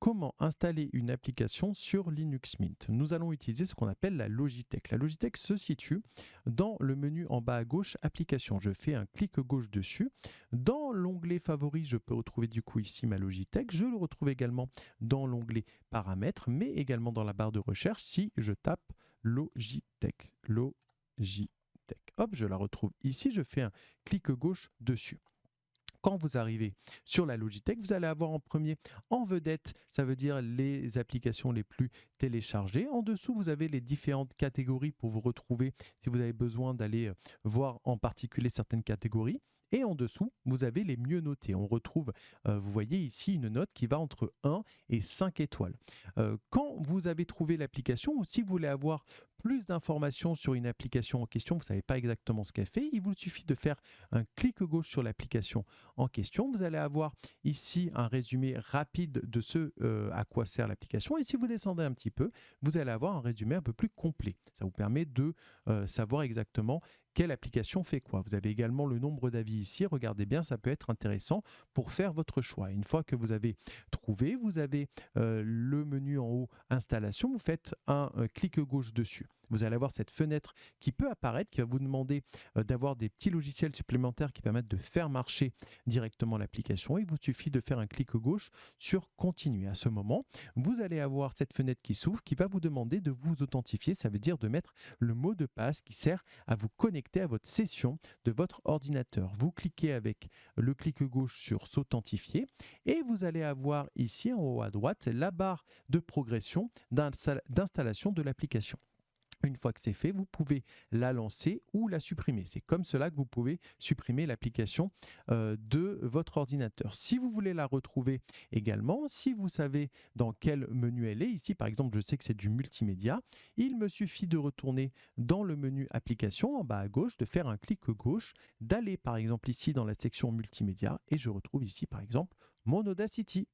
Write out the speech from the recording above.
comment installer une application sur Linux Mint. Nous allons utiliser ce qu'on appelle la Logitech. La Logitech se situe dans le menu en bas à gauche, application. Je fais un clic gauche dessus. Dans l'onglet favoris, je peux retrouver du coup ici ma Logitech. Je le retrouve également dans l'onglet paramètres, mais également dans la barre de recherche si je tape Logitech. Logitech. Hop, je la retrouve ici. Je fais un clic gauche dessus. Quand vous arrivez sur la Logitech, vous allez avoir en premier en vedette, ça veut dire les applications les plus téléchargées. En dessous, vous avez les différentes catégories pour vous retrouver si vous avez besoin d'aller voir en particulier certaines catégories. Et en dessous, vous avez les mieux notés. On retrouve, vous voyez ici, une note qui va entre 1 et 5 étoiles. Quand vous avez trouvé l'application ou si vous voulez avoir plus d'informations sur une application en question, vous ne savez pas exactement ce qu'elle fait, il vous suffit de faire un clic gauche sur l'application en question. Vous allez avoir ici un résumé rapide de ce à quoi sert l'application. Et si vous descendez un petit peu, vous allez avoir un résumé un peu plus complet. Ça vous permet de savoir exactement quelle application fait quoi. Vous avez également le nombre d'avis ici. Regardez bien, ça peut être intéressant pour faire votre choix. Une fois que vous avez trouvé, vous avez le menu en haut installation. Vous faites un clic gauche dessus. Vous allez avoir cette fenêtre qui peut apparaître, qui va vous demander d'avoir des petits logiciels supplémentaires qui permettent de faire marcher directement l'application. Il vous suffit de faire un clic gauche sur continuer. À ce moment, vous allez avoir cette fenêtre qui s'ouvre qui va vous demander de vous authentifier. Ça veut dire de mettre le mot de passe qui sert à vous connecter à votre session de votre ordinateur. Vous cliquez avec le clic gauche sur s'authentifier et vous allez avoir ici en haut à droite la barre de progression d'installation de l'application. Une fois que c'est fait, vous pouvez la lancer ou la supprimer. C'est comme cela que vous pouvez supprimer l'application de votre ordinateur. Si vous voulez la retrouver également, si vous savez dans quel menu elle est, ici par exemple je sais que c'est du multimédia, il me suffit de retourner dans le menu application en bas à gauche, de faire un clic gauche, d'aller par exemple ici dans la section multimédia et je retrouve ici par exemple mon Audacity.